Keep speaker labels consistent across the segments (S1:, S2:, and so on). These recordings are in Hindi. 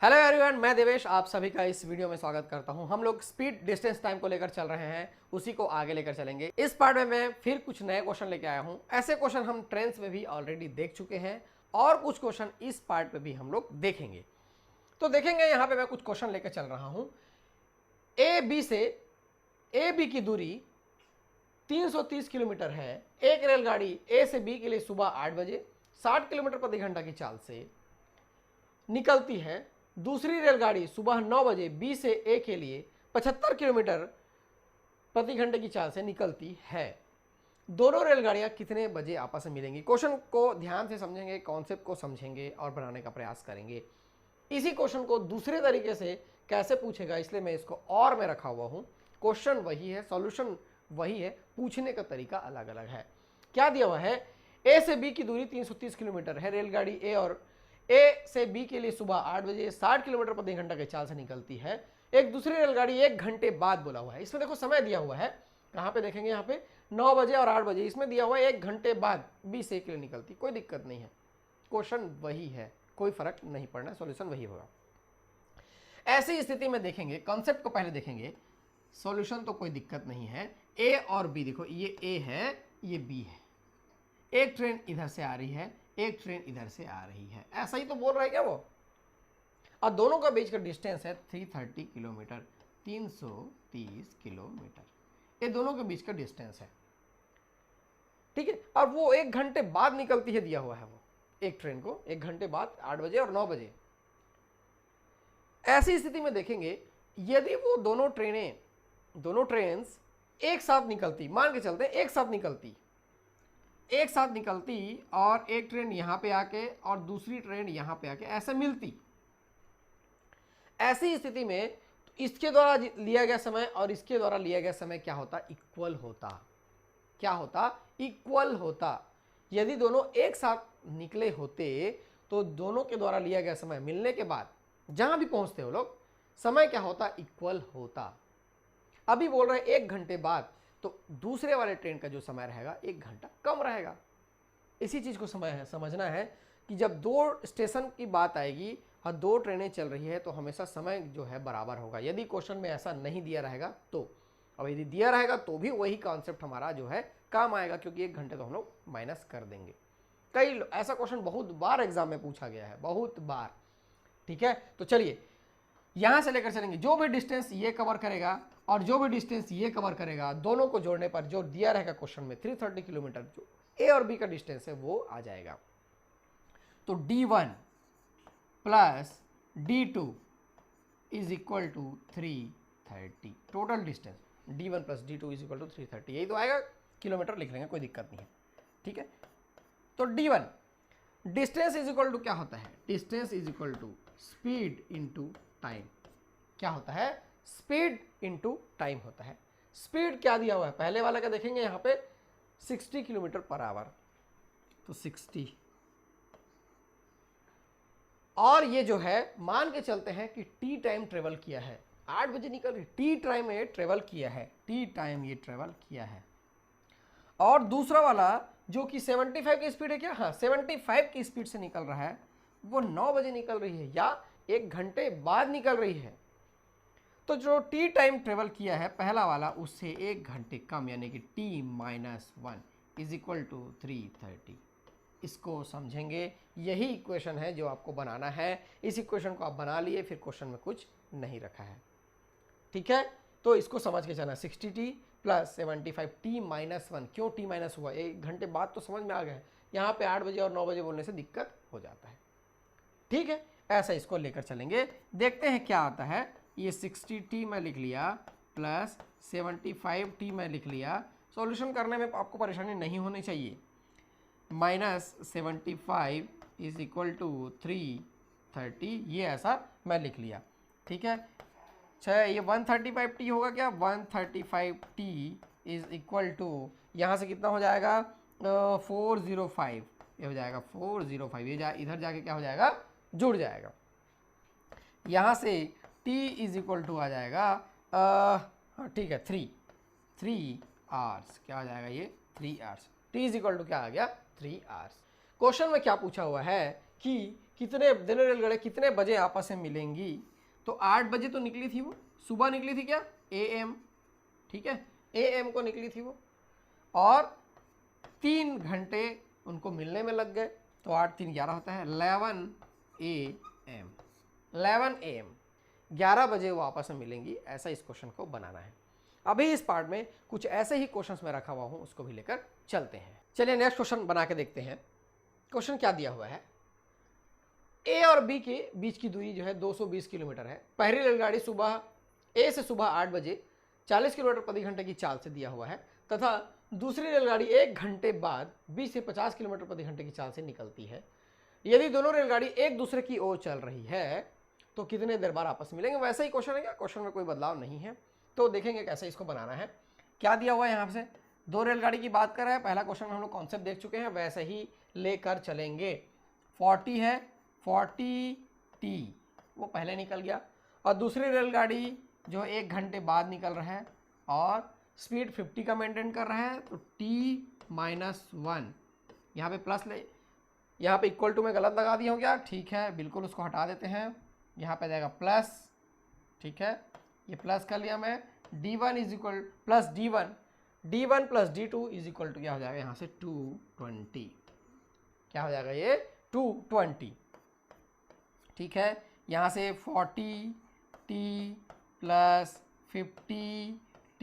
S1: हेलो एवरीवन, मैं देवेश आप सभी का इस वीडियो में स्वागत करता हूं। हम लोग स्पीड डिस्टेंस टाइम को लेकर चल रहे हैं, उसी को आगे लेकर चलेंगे। इस पार्ट में मैं फिर कुछ नए क्वेश्चन लेके आया हूं। ऐसे क्वेश्चन हम ट्रेंड्स में भी ऑलरेडी देख चुके हैं और कुछ क्वेश्चन इस पार्ट में भी हम लोग देखेंगे। तो देखेंगे यहाँ पे मैं कुछ क्वेश्चन लेकर चल रहा हूँ। ए बी की दूरी 330 किलोमीटर है। एक रेलगाड़ी ए से बी के लिए सुबह 8 बजे 60 किलोमीटर प्रति घंटा की चाल से निकलती है। दूसरी रेलगाड़ी सुबह 9 बजे बी से ए के लिए 75 किलोमीटर प्रति घंटे की चाल से निकलती है। दोनों रेलगाड़ियां कितने बजे आपस में मिलेंगी? क्वेश्चन को ध्यान से समझेंगे, कॉन्सेप्ट को समझेंगे और बनाने का प्रयास करेंगे। इसी क्वेश्चन को दूसरे तरीके से कैसे पूछेगा, इसलिए मैं इसको और में रखा हुआ हूं। क्वेश्चन वही है, सॉल्यूशन वही है, पूछने का तरीका अलग अलग है। क्या दिया हुआ है? ए से बी की दूरी 330 किलोमीटर है। रेलगाड़ी ए से बी के लिए सुबह 8 बजे 60 किलोमीटर प्रति घंटा की चाल से निकलती है। एक दूसरी रेलगाड़ी 1 घंटे बाद बोला हुआ है। इसमें देखो समय दिया हुआ है, कहां पे देखेंगे? यहाँ पे 9 बजे और 8 बजे। इसमें दिया हुआ है 1 घंटे बाद बी से ए के लिए निकलती। कोई दिक्कत नहीं है, क्वेश्चन वही है, कोई फर्क नहीं पड़ना, सॉल्यूशन वही होगा। ऐसी स्थिति में देखेंगे, कॉन्सेप्ट को पहले देखेंगे, सॉल्यूशन तो कोई दिक्कत नहीं है। ए और बी देखो, ये ए है, ये बी है। एक ट्रेन इधर से आ रही है, एक ट्रेन इधर से आ रही है। ऐसा ही तो बोल रहा है क्या वो? और दोनों का बीच का डिस्टेंस है 330 किलोमीटर, 330 किलोमीटर। ये दोनों के बीच का डिस्टेंस है, ठीक है। और वो 1 घंटे बाद निकलती है, दिया हुआ है वो एक ट्रेन को 1 घंटे बाद, 8 बजे और 9 बजे। ऐसी स्थिति में देखेंगे, यदि वो दोनों ट्रेन्स एक साथ निकलती, मान के चलते एक साथ निकलती और एक ट्रेन यहां पे आके और दूसरी ट्रेन यहां पे आके ऐसे मिलती। ऐसी स्थिति में इसके द्वारा लिया गया समय और इसके द्वारा लिया गया समय क्या होता? इक्वल होता। क्या होता? इक्वल होता। यदि दोनों एक साथ निकले होते तो दोनों के द्वारा लिया गया समय मिलने के बाद जहां भी पहुंचते हो लोग, समय क्या होता? इक्वल होता। अभी बोल रहे 1 घंटे बाद, तो दूसरे वाले ट्रेन का जो समय रहेगा 1 घंटा कम रहेगा। इसी चीज को समझना है कि जब 2 स्टेशन की बात आएगी और 2 ट्रेनें चल रही है तो हमेशा समय जो है बराबर होगा। यदि क्वेश्चन में ऐसा नहीं दिया रहेगा तो, अब यदि दिया रहेगा तो भी वही कॉन्सेप्ट हमारा जो है काम आएगा, क्योंकि 1 घंटे तो हम लोग माइनस कर देंगे। कई ऐसा क्वेश्चन बहुत बार एग्जाम में पूछा गया है, बहुत बार, ठीक है। तो चलिए यहां से लेकर चलेंगे, जो भी डिस्टेंस ये कवर करेगा और जो भी डिस्टेंस ये कवर करेगा, दोनों को जोड़ने पर जो दिया रहेगा क्वेश्चन में 330 किलोमीटर, जो ए और बी का डिस्टेंस है वो आ जाएगा। तो D1 plus D2 is equal to 330। Total distance D1 plus D2 is equal to 330, यही तो आएगा। किलोमीटर लिख लेंगे, कोई दिक्कत नहीं है, ठीक है। तो D1 distance is equal to क्या होता है? Distance is equal to speed into time. क्या होता है? स्पीड इंटू टाइम होता है। स्पीड क्या दिया हुआ है? पहले वाला का देखेंगे, यहां पे 60 किलोमीटर पर आवर, तो 60। और ये जो है मान के चलते हैं कि टी टाइम ट्रेवल किया है, 8 बजे निकल रही, टी टाइम ये ट्रेवल किया है, टी टाइम ये ट्रेवल किया है। और दूसरा वाला जो कि 75 की स्पीड है, क्या? हाँ, 75 की स्पीड से निकल रहा है, वो 9 बजे निकल रही है या 1 घंटे बाद निकल रही है। तो जो टी टाइम ट्रेवल किया है पहला वाला, उससे 1 घंटे कम, यानी कि t-1 इज इक्वल टू 330। इसको समझेंगे, यही इक्वेशन है जो आपको बनाना है। इस इक्वेशन को आप बना लिए, फिर क्वेश्चन में कुछ नहीं रखा है, ठीक है। तो इसको समझ के चलना, 60t प्लस 75 t-1। क्यों t- हुआ? 1 घंटे बाद तो समझ में आ गया है, यहाँ पे 8 बजे और 9 बजे बोलने से दिक्कत हो जाता है, ठीक है। ऐसा इसको लेकर चलेंगे, देखते हैं क्या आता है। ये 60t मैं लिख लिया प्लस 75t मैं लिख लिया। सॉल्यूशन करने में आपको परेशानी नहीं होनी चाहिए। माइनस 75 इज इक्वल टू 330, ये ऐसा मैं लिख लिया, ठीक है। अच्छा, ये 135t होगा क्या? 135t इज इक्वल टू, यहाँ से कितना हो जाएगा? 405, ये हो जाएगा 405। ये इधर जाके क्या हो जाएगा? जुड़ जाएगा। यहाँ से t इज इक्वल टू आ जाएगा, हाँ ठीक है, 3 आवर्स। क्या आ जाएगा ये? 3 hours. t is equal to क्या आ गया? 3 आवर्स। क्वेश्चन में क्या पूछा हुआ है कि कितने दोनों रेलगाड़ी कितने बजे आपस में मिलेंगी। तो 8 बजे तो निकली थी, वो सुबह निकली थी क्या, AM, ठीक है, AM को निकली थी वो, और 3 घंटे उनको मिलने में लग गए। तो 8 3 11 होता है 11 AM, 11 AM, 11 बजे वो आपस में मिलेंगी। ऐसा इस क्वेश्चन को बनाना है। अभी इस पार्ट में कुछ ऐसे ही क्वेश्चंस मैं रखा हुआ हूं, उसको भी लेकर चलते हैं। चलिए नेक्स्ट क्वेश्चन बना के देखते हैं। क्वेश्चन क्या दिया हुआ है, ए और बी के बीच की दूरी जो है 220 किलोमीटर है। पहली रेलगाड़ी सुबह ए से सुबह 8 बजे 40 किलोमीटर प्रति घंटे की चाल से दिया हुआ है, तथा दूसरी रेलगाड़ी 1 घंटे बाद 20 से 50 किलोमीटर प्रति घंटे की चाल से निकलती है। यदि दोनों रेलगाड़ी एक दूसरे की ओर चल रही है तो कितने देर बाद आपस में मिलेंगे। वैसा ही क्वेश्चन है क्या, क्वेश्चन में कोई बदलाव नहीं है। तो देखेंगे कैसे इसको बनाना है। क्या दिया हुआ है यहाँ से, 2 रेलगाड़ी की बात कर रहे हैं। पहला क्वेश्चन में हम लोग कॉन्सेप्ट देख चुके हैं, वैसे ही लेकर चलेंगे। 40 है, 40T वो पहले निकल गया, और दूसरी रेलगाड़ी जो 1 घंटे बाद निकल रहा है और स्पीड 50 का मेंटेन कर रहा है। तो T-1 यहाँ पे प्लस ले, यहाँ पे इक्वल टू में गलत लगा दिया हो क्या, ठीक है, बिल्कुल उसको हटा देते हैं। यहाँ पे जाएगा प्लस, ठीक है, ये प्लस कर लिया मैं। D1 is equal plus D1 plus D2 is equal to क्या हो जाएगा यहाँ से 220, क्या हो जाएगा ये 220, ठीक है। यहाँ से 40T प्लस 50T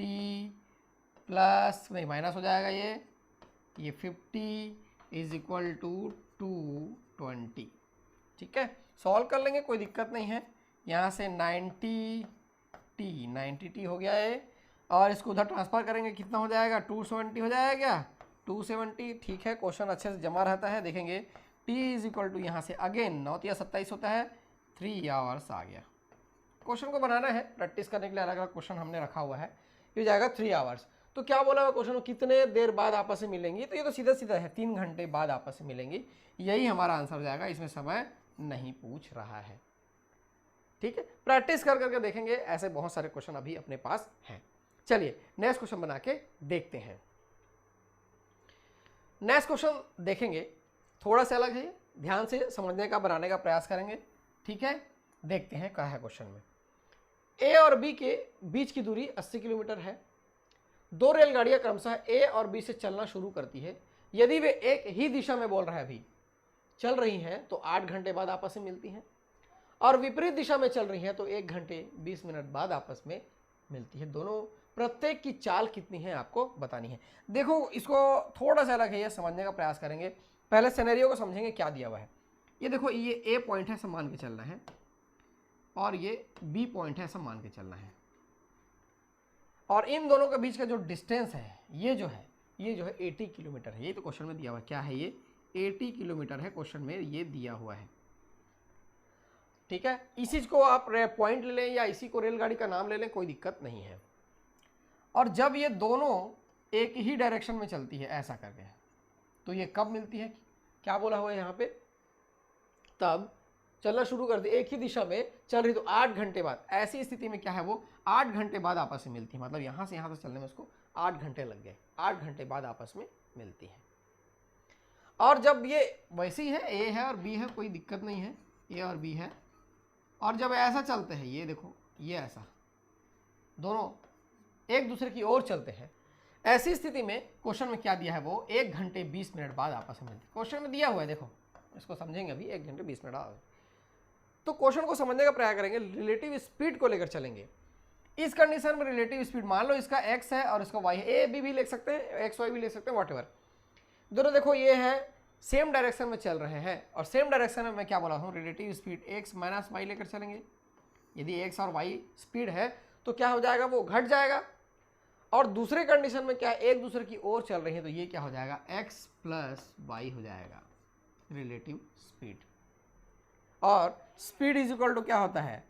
S1: प्लस नहीं माइनस हो जाएगा ये 50 इज इक्वल टू 220, ठीक है। सॉल्व कर लेंगे, कोई दिक्कत नहीं है। यहाँ से 90T हो गया है, और इसको उधर ट्रांसफर करेंगे, कितना हो जाएगा 270 हो जाएगा क्या, 270, ठीक है। क्वेश्चन अच्छे से जमा रहता है। देखेंगे T इज इक्वल टू यहाँ से अगेन 9 या 27 होता है, 3 आवर्स आ गया। क्वेश्चन को बनाना है, प्रैक्टिस करने के लिए अलग अलग क्वेश्चन हमने रखा हुआ है। ये जाएगा 3 आवर्स। तो क्या बोला हुआ क्वेश्चन, कितने देर बाद आपस में मिलेंगी, तो ये तो सीधा सीधा है, 3 घंटे बाद आपस में मिलेंगी। यही हमारा आंसर हो जाएगा, इसमें समय नहीं पूछ रहा है, ठीक है। प्रैक्टिस कर करके देखेंगे, ऐसे बहुत सारे क्वेश्चन अभी अपने पास हैं। चलिए नेक्स्ट क्वेश्चन बना के देखते हैं। नेक्स्ट क्वेश्चन देखेंगे, थोड़ा सा अलग है, ध्यान से समझने का बनाने का प्रयास करेंगे, ठीक है। देखते हैं क्या है क्वेश्चन में। ए और बी के बीच की दूरी 80 किलोमीटर है। 2 रेलगाड़ियां क्रमशः ए और बी से चलना शुरू करती है। यदि वे एक ही दिशा में बोल रहा है अभी चल रही हैं तो 8 घंटे बाद आपस में मिलती हैं, और विपरीत दिशा में चल रही हैं तो 1 घंटे 20 मिनट बाद आपस में मिलती है। दोनों प्रत्येक की चाल कितनी है आपको बतानी है। देखो इसको थोड़ा सा अलग है, ये समझने का प्रयास करेंगे। पहले सिनेरियो को समझेंगे क्या दिया हुआ है। ये देखो, ये ए पॉइंट है, ऐसा मान के चलना है, और ये बी पॉइंट है, ऐसा मान के चलना है, और इन दोनों के बीच का जो डिस्टेंस है ये जो है 80 किलोमीटर है। ये तो क्वेश्चन में दिया हुआ है, क्या है ये 80 किलोमीटर है, क्वेश्चन में ये दिया हुआ है, ठीक है। इसी को आप पॉइंट ले लें या इसी को रेलगाड़ी का नाम ले लें, कोई दिक्कत नहीं है। और जब ये दोनों एक ही डायरेक्शन में चलती है ऐसा करके, तो ये कब मिलती है, क्या बोला हुआ है यहाँ पे, तब चलना शुरू कर दी, एक ही दिशा में चल रही तो 8 घंटे बाद। ऐसी स्थिति में क्या है, वो 8 घंटे बाद आपस में मिलती है, मतलब यहाँ से यहाँ तक चलने में उसको 8 घंटे लग गए, 8 घंटे बाद आपस में मिलती है। और जब ये वैसी है, ए है और बी है, कोई दिक्कत नहीं है, ए और बी है, और जब ऐसा चलते हैं, ये देखो ये ऐसा, दोनों एक दूसरे की ओर चलते हैं, ऐसी स्थिति में क्वेश्चन में क्या दिया है, वो 1 घंटे 20 मिनट बाद आपस में मिलती है। क्वेश्चन में दिया हुआ है, देखो इसको समझेंगे अभी, 1 घंटे 20 मिनट आ। तो क्वेश्चन को समझने का प्रयास करेंगे, रिलेटिव स्पीड को लेकर चलेंगे। इस कंडीशन में रिलेटिव स्पीड मान लो इसका x है और इसका y है, ए बी भी लिख सकते हैं, x y भी लिख सकते हैं, वॉट एवर। दोनों देखो ये है सेम डायरेक्शन में चल रहे हैं, और सेम डायरेक्शन में मैं क्या बोला हूँ, relative speed x minus y लेकर चलेंगे। यदि x और y स्पीड है तो क्या हो जाएगा, वो घट जाएगा। और दूसरे कंडीशन में क्या, एक दूसरे की ओर चल रही है, तो ये क्या हो जाएगा, x प्लस वाई हो जाएगा रिलेटिव स्पीड। और स्पीड इज इक्वल टू क्या होता है,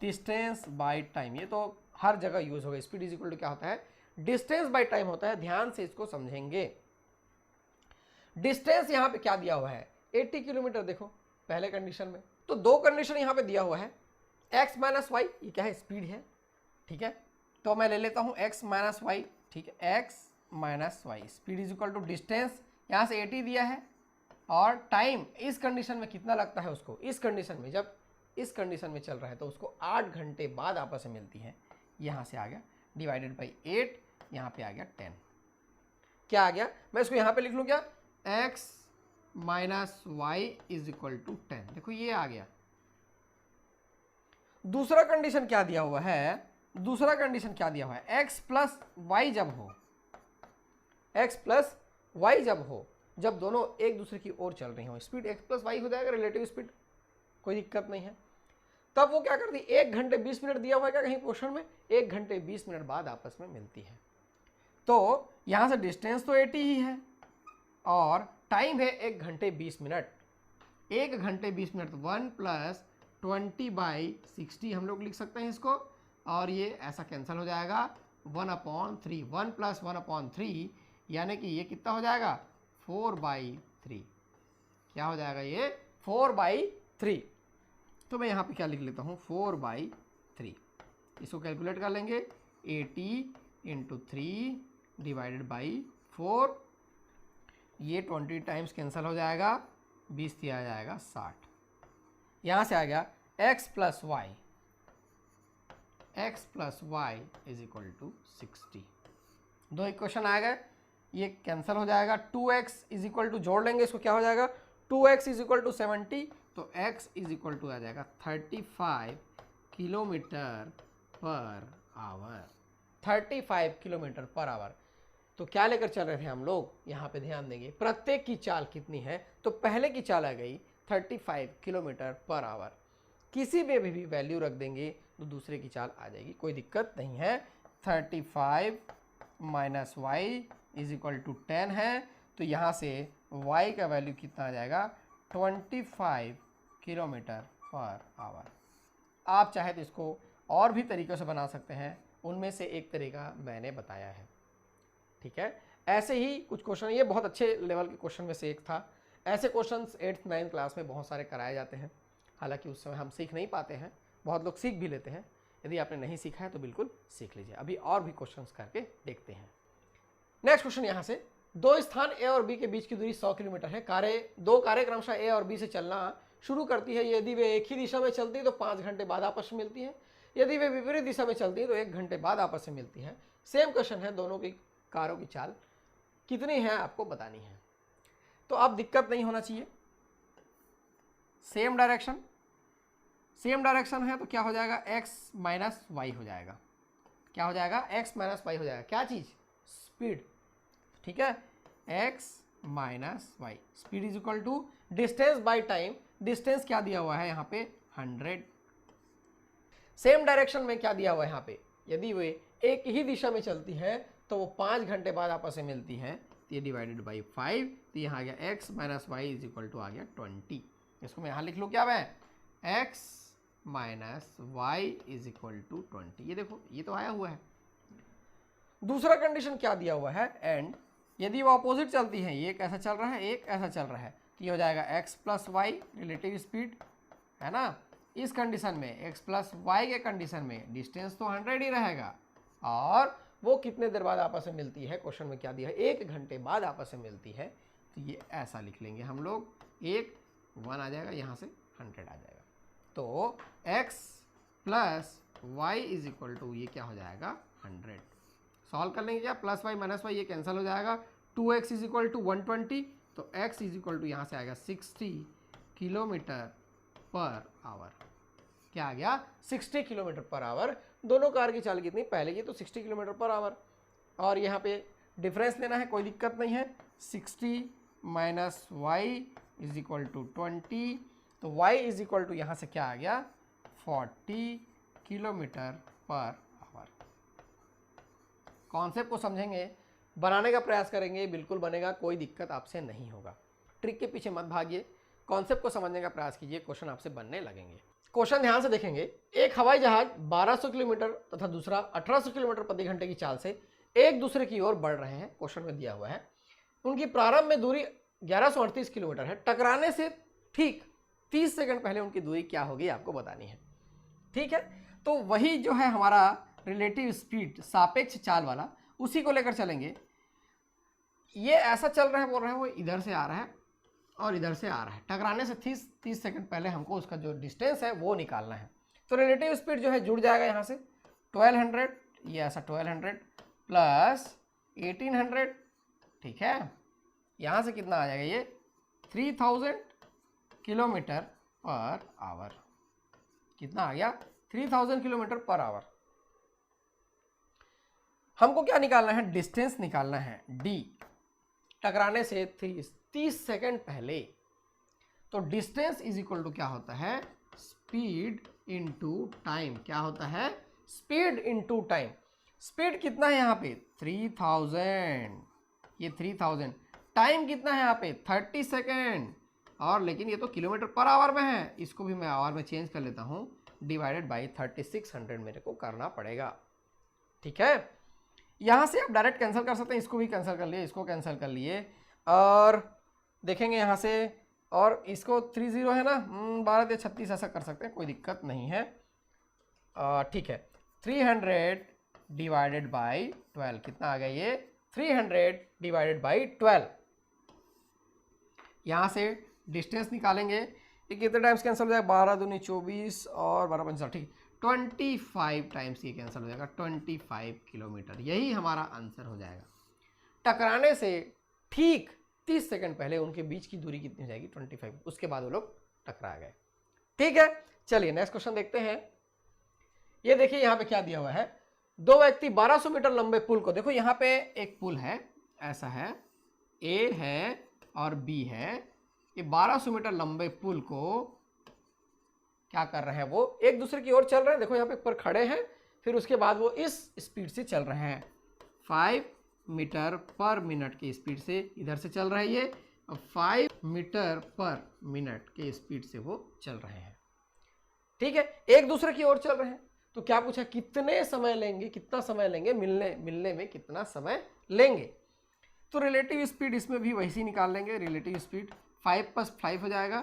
S1: डिस्टेंस बाय टाइम। ये तो हर जगह यूज होगा, स्पीड इज इक्वल टू क्या होता है, डिस्टेंस बाय टाइम होता है। ध्यान से इसको समझेंगे। डिस्टेंस यहाँ पे क्या दिया हुआ है, 80 किलोमीटर, देखो पहले कंडीशन में। तो 2 कंडीशन यहाँ पे दिया हुआ है, x माइनस वाई, ये क्या है, स्पीड है, ठीक है। तो मैं ले लेता हूँ x माइनस वाई, ठीक है, x minus y, speed is equal to distance, यहाँ से 80 दिया है और टाइम इस कंडीशन में कितना लगता है उसको, इस कंडीशन में जब इस कंडीशन में चल रहा है तो उसको 8 घंटे बाद आपस में मिलती है। यहाँ से आ गया डिवाइडेड बाई 8, यहाँ पे आ गया 10। क्या आ गया, मैं इसको यहाँ पे लिख लूँ क्या, x minus Y is equal to 10। देखो ये आ गया। दूसरा कंडीशन क्या दिया हुआ है, दूसरा कंडीशन क्या दिया हुआ है, x प्लस वाई जब हो, x प्लस वाई जब हो, जब दोनों एक दूसरे की ओर चल रही हो, स्पीड x प्लस वाई हो जाएगा, रिलेटिव स्पीड, कोई दिक्कत नहीं है। तब वो क्या करती, 1 घंटे 20 मिनट दिया हुआ है क्या कहीं क्वेश्चन में, 1 घंटे 20 मिनट बाद आपस में मिलती है। तो यहां से डिस्टेंस तो 80 ही है और टाइम है 1 घंटे 20 मिनट। 1 घंटे 20 मिनट 1 प्लस 20/60 हम लोग लिख सकते हैं इसको, और ये ऐसा कैंसिल हो जाएगा 1/3, 1 प्लस 1/3 यानी कि ये कितना हो जाएगा 4/3। क्या हो जाएगा ये 4/3। तो मैं यहाँ पे क्या लिख लेता हूँ 4/3। इसको कैलकुलेट कर लेंगे, 80 × 3 डिवाइडेड बाई 4, ये 20 टाइम्स कैंसिल हो जाएगा, 20 दिया जाएगा 60। यहाँ से आ गया x plus y is equal to 60। दो इक्वेशन आ गए, ये कैंसिल हो जाएगा, 2x इज इक्वल टू, जोड़ लेंगे इसको, क्या हो जाएगा 2x इज इक्वल टू 70, तो x इज इक्वल टू आ जाएगा 35 kilometre per our. 35 kilometre per our. तो क्या लेकर चल रहे थे हम लोग, यहाँ पे ध्यान देंगे, प्रत्येक की चाल कितनी है, तो पहले की चाल आ गई 35 किलोमीटर पर आवर। किसी में भी वैल्यू रख देंगे तो दूसरे की चाल आ जाएगी, कोई दिक्कत नहीं है। 35 minus Y is equal to 10 है, तो यहाँ से y का वैल्यू कितना आ जाएगा 25 किलोमीटर पर आवर। आप चाहे तो इसको और भी तरीक़ों से बना सकते हैं, उनमें से एक तरीका मैंने बताया है, ठीक है। ऐसे ही कुछ क्वेश्चन, ये बहुत अच्छे लेवल के क्वेश्चन में से एक था। ऐसे क्वेश्चंस 8th 9th क्लास में बहुत सारे कराए जाते हैं, हालांकि उस समय हम सीख नहीं पाते हैं, बहुत लोग सीख भी लेते हैं। यदि आपने नहीं सीखा है तो बिल्कुल सीख लीजिए। अभी और भी क्वेश्चंस करके देखते हैं। नेक्स्ट क्वेश्चन यहाँ से, दो स्थान ए और बी के बीच की दूरी 100 किलोमीटर है। दो कारें क्रमशः ए और बी से चलना शुरू करती है। यदि वे एक ही दिशा में चलती है तो 5 घंटे बाद आपस में मिलती है। यदि वे विपरीत दिशा में चलती है तो 1 घंटे बाद आपस में मिलती है। सेम क्वेश्चन है, दोनों की कारों की चाल कितनी है आपको बतानी है। तो अब दिक्कत नहीं होना चाहिए, सेम डायरेक्शन है तो क्या हो जाएगा x माइनस वाई हो जाएगा। क्या हो जाएगा x माइनस वाई हो जाएगा, क्या चीज, स्पीड, ठीक है। x minus y, speed is equal to distance by time. Distance क्या दिया हुआ है यहाँ पे 100। सेम डायरेक्शन में क्या दिया हुआ है यहाँ पे, यदि वे एक ही दिशा में चलती है तो वो 5 घंटे बाद आपस में मिलती है, तो ये डिवाइडेड बाई 5, तो यहाँ आ गया x minus Y is equal to आ गया 20। इसको मैं यहाँ लिख लूँ क्या, मैं x minus Y is equal to 20। ये देखो ये तो आया हुआ है। दूसरा कंडीशन क्या दिया हुआ है, एंड यदि वो अपोजिट चलती है, एक ऐसा चल रहा है एक ऐसा चल रहा है, तो ये हो जाएगा x plus y relative speed, है ना। इस कंडीशन में x प्लस वाई के कंडीशन में डिस्टेंस तो 100 ही रहेगा, और वो कितने देर बाद आपस में मिलती है, क्वेश्चन में क्या दिया है 1 घंटे बाद आपस में मिलती है। तो ये ऐसा लिख लेंगे हम लोग, 1 आ जाएगा, यहाँ से 100 आ जाएगा। तो x plus y is equal to ये क्या हो जाएगा 100। सॉल्व कर लेंगे क्या, प्लस वाई माइनस वाई ये कैंसिल हो जाएगा। 2x इज इक्वल टू 120, तो x इज इक्वल टू यहाँ से आएगा 60 किलोमीटर पर आवर। क्या आ गया 60 किलोमीटर पर आवर। दोनों कार की चाल कितनी, पहले की तो 60 किलोमीटर पर आवर, और यहाँ पे डिफरेंस लेना है, कोई दिक्कत नहीं है। 60 minus Y is equal to 20, तो y इज इक्वल टू यहाँ से क्या आ गया 40 किलोमीटर पर आवर। कॉन्सेप्ट को समझेंगे, बनाने का प्रयास करेंगे, बिल्कुल बनेगा, कोई दिक्कत आपसे नहीं होगा। ट्रिक के पीछे मत भागिए, कॉन्सेप्ट को समझने का प्रयास कीजिए, क्वेश्चन आपसे बनने लगेंगे। क्वेश्चन ध्यान से देखेंगे, एक हवाई जहाज 1200 किलोमीटर तथा दूसरा 1800 किलोमीटर प्रति घंटे की चाल से एक दूसरे की ओर बढ़ रहे हैं। क्वेश्चन में दिया हुआ है उनकी प्रारंभ में दूरी 1138 किलोमीटर है। टकराने से ठीक 30 सेकंड पहले उनकी दूरी क्या होगी आपको बतानी है, ठीक है। तो वही जो है हमारा रिलेटिव स्पीड, सापेक्ष चाल वाला, उसी को लेकर चलेंगे। ये ऐसा चल रहा है, बोल रहे हैं वो इधर से आ रहा है, और इधर से आ रहा है। टकराने से 30 सेकंड पहले हमको उसका जो डिस्टेंस है वो निकालना है। तो रिलेटिव स्पीड जो है जुड़ जाएगा यहाँ से 1200, ये ऐसा 1200 प्लस 1800, ठीक है। यहाँ से कितना आ जाएगा ये 3000 किलोमीटर पर आवर। कितना आ गया 3000 किलोमीटर पर आवर। हमको क्या निकालना है, डिस्टेंस निकालना है डी, टकराने से 30 सेकंड पहले। तो डिस्टेंस इज इक्वल टू क्या होता है, स्पीड इनटू टाइम। क्या होता है, स्पीड इनटू टाइम। स्पीड कितना है यहाँ पे 3000, ये 3000। टाइम कितना है यहाँ पे 30 सेकेंड, और लेकिन ये तो किलोमीटर पर आवर में है, इसको भी मैं आवर में चेंज कर लेता हूँ, डिवाइडेड बाई 3600 मेरे को करना पड़ेगा। ठीक है, यहाँ से आप डायरेक्ट कैंसिल कर सकते हैं, इसको भी कैंसिल कर लिए, इसको कैंसिल कर लिए, और देखेंगे यहाँ से, और इसको 30 है ना, 12 या 36 ऐसा कर सकते हैं, कोई दिक्कत नहीं है। ठीक है, 300 डिवाइडेड बाई 12 कितना आ गया ये 300 डिवाइडेड बाई 12। यहाँ से डिस्टेंस निकालेंगे, ये कितने टाइम्स कैंसिल हो जाएगा, 12 दूनी 24 और 12 पंचा, ठीक 25 टाइम्स ये कैंसिल हो जाएगा, 25 किलोमीटर। यही हमारा आंसर हो जाएगा। टकराने से ठीक 30 सेकंड पहले उनके बीच की दूरी कितनी हो जाएगी 25, उसके बाद वो लोग टकरा गए। ठीक है, चलिए नेक्स्ट क्वेश्चन देखते हैं। ये देखिए यहाँ पे क्या दिया हुआ है, दो व्यक्ति 1200 मीटर लंबे पुल को, देखो यहाँ पे एक पुल है, ऐसा है, ए है और बी है, ये 1200 मीटर लंबे पुल को क्या कर रहे हैं, वो एक दूसरे की ओर चल रहे हैं। देखो यहाँ पे ऊपर खड़े हैं, फिर उसके बाद वो इस स्पीड से चल रहे हैं, 5 मीटर पर मिनट की स्पीड से इधर से चल रहा है ये, 5 मीटर पर मिनट के स्पीड से वो चल रहे हैं। ठीक है, एक दूसरे की ओर चल रहे हैं। तो क्या पूछा, कितने समय लेंगे, कितना समय लेंगे, मिलने में कितना समय लेंगे। तो रिलेटिव स्पीड इसमें भी वैसी निकाल लेंगे, रिलेटिव स्पीड 5 + 5 हो जाएगा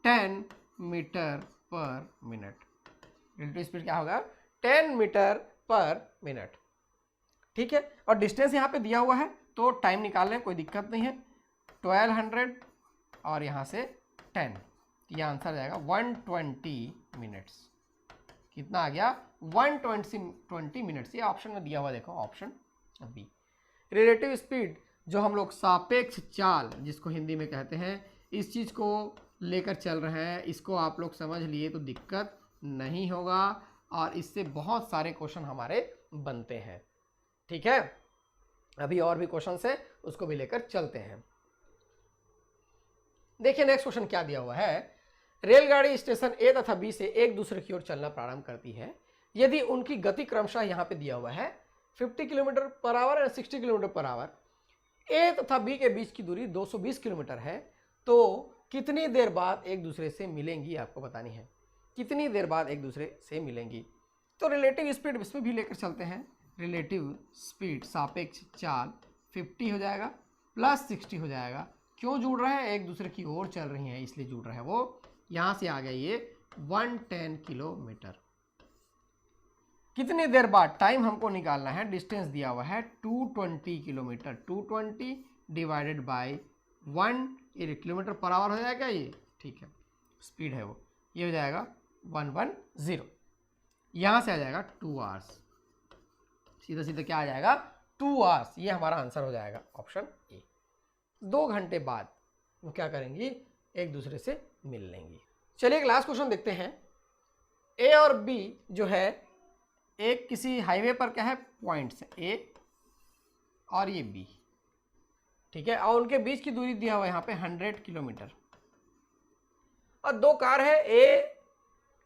S1: 10 मीटर पर मिनट। रिलेटिव स्पीड क्या होगा 10 मीटर पर मिनट। ठीक है, और डिस्टेंस यहाँ पे दिया हुआ है, तो टाइम निकाल लें, कोई दिक्कत नहीं है, 1200 और यहाँ से 10, यह आंसर आ जाएगा 120 मिनट्स। कितना आ गया 120 मिनट्स, ये ऑप्शन में दिया हुआ, देखो ऑप्शन बी। रिलेटिव स्पीड जो हम लोग सापेक्ष चाल जिसको हिंदी में कहते हैं, इस चीज़ को लेकर चल रहे हैं, इसको आप लोग समझ लिए तो दिक्कत नहीं होगा, और इससे बहुत सारे क्वेश्चन हमारे बनते हैं। ठीक है, अभी और भी क्वेश्चन है, उसको भी लेकर चलते हैं। देखिए नेक्स्ट क्वेश्चन क्या दिया हुआ है, रेलगाड़ी स्टेशन ए तथा बी से एक दूसरे की ओर चलना प्रारंभ करती है यदि उनकी गति क्रमशः यहाँ पे दिया हुआ है 50 किलोमीटर पर आवर और 60 किलोमीटर पर आवर, ए तथा बी के बीच की दूरी 220 किलोमीटर है, तो कितनी देर बाद एक दूसरे से मिलेंगी, आपको बतानी है कितनी देर बाद एक दूसरे से मिलेंगी। तो रिलेटिव स्पीड इसमें भी लेकर चलते हैं, रिलेटिव स्पीड सापेक्ष चाल 50 हो जाएगा प्लस 60 हो जाएगा। क्यों जुड़ रहा है, एक दूसरे की ओर चल रही हैं इसलिए जुड़ रहा है वो। यहाँ से आ गया ये 110 किलोमीटर। कितनी देर बाद, टाइम हमको निकालना है, डिस्टेंस दिया हुआ है 220 किलोमीटर, 220 डिवाइडेड बाई 1, ये किलोमीटर पर आवर हो जाएगा ये, ठीक है, स्पीड है वो, ये हो जाएगा 110। यहाँ से आ जाएगा 2 आवर्स, सीधा सीधा क्या आ जाएगा 2 आवर्स, ये हमारा आंसर हो जाएगा ऑप्शन ए। 2 घंटे बाद वो क्या करेंगी, एक दूसरे से मिल लेंगी। चलिए एक लास्ट क्वेश्चन देखते हैं। ए और बी जो है एक किसी हाईवे पर क्या है, पॉइंट्स है ए और ये बी, ठीक है, और उनके बीच की दूरी दिया हुआ है यहाँ पे 100 किलोमीटर, और 2 कार है,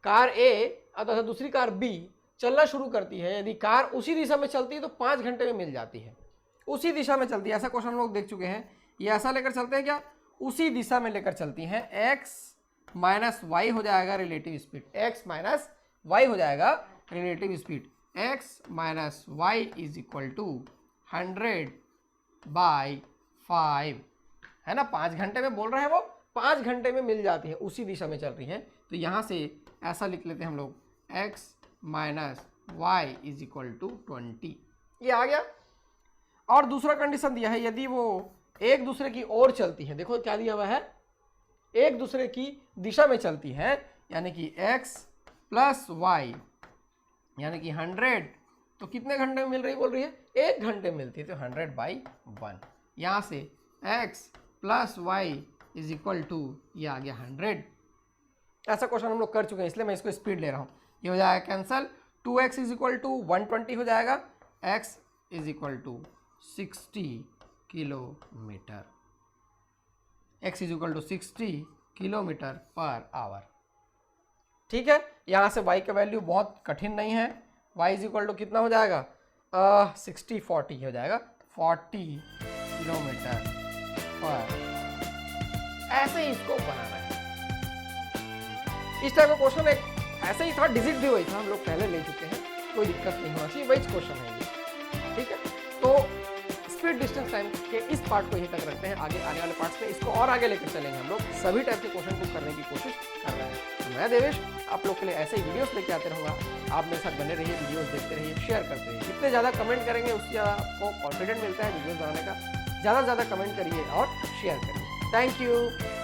S1: कार ए और दूसरी कार बी चलना शुरू करती है। यदि कार उसी दिशा में चलती है तो 5 घंटे में मिल जाती है, उसी दिशा में चलती है, ऐसा क्वेश्चन हम लोग देख चुके हैं। ये ऐसा लेकर चलते हैं क्या, उसी दिशा में लेकर चलती हैं, x माइनस वाई हो जाएगा relative speed, x minus y हो जाएगा relative speed, x minus Y is equal to 100/5 है ना, 5 घंटे में बोल रहे हैं वो, 5 घंटे में मिल जाती है, उसी दिशा में चल रही है। तो यहाँ से ऐसा लिख लेते हैं हम लोग, x minus Y is equal to 20, ये आ गया। और दूसरा कंडीशन दिया है, यदि वो एक दूसरे की ओर चलती है, देखो क्या दिया हुआ है, एक दूसरे की दिशा में चलती हैं, यानी कि x प्लस वाई यानी कि 100, तो कितने घंटे में मिल रही बोल रही है? 1 घंटे मिलती है, तो 100/1। यहाँ से x plus y is equal to, ये आ गया 100। ऐसा क्वेश्चन हम लोग कर चुके हैं, इसलिए मैं इसको स्पीड ले रहा हूँ। ये हो जाएगा cancel, 2x is equal to 120 हो जाएगा, x is equal to 60 kilometre, x is equal to 60 kilometre per hour. ठीक है, यहाँ से y का वैल्यू बहुत कठिन नहीं है, y इज इक्वल टू कितना हो जाएगा? 60-40 हो जाएगा, 40 किलोमीटर पर। ऐसे ही इसको बनाना है। इस टाइप का क्वेश्चन एक ऐसे ही था, डिजिट भी वही था, हम लोग पहले ले चुके हैं, कोई दिक्कत नहीं होना चाहिए, वही क्वेश्चन है ये। ठीक है, तो स्पीड डिस्टेंस टाइम के इस पार्ट को यहीं तक रखते हैं। आगे आने वाले पार्ट्स में इसको और आगे लेकर चलेंगे हम लोग, सभी टाइप के क्वेश्चन को करने की कोशिश कर रहे हैं। तो मैं देवेश आप लोग के लिए ऐसे ही वीडियोस लेके आते रहूँगा। आप मेरे साथ बने रहिए, वीडियोस देखते रहिए, शेयर करते रहिए। जितने ज़्यादा कमेंट करेंगे उससे ज़्यादा आपको कॉन्फिडेंट मिलता है वीडियोस बनाने का। ज़्यादा से ज़्यादा कमेंट करिए और शेयर करिए। Thank you.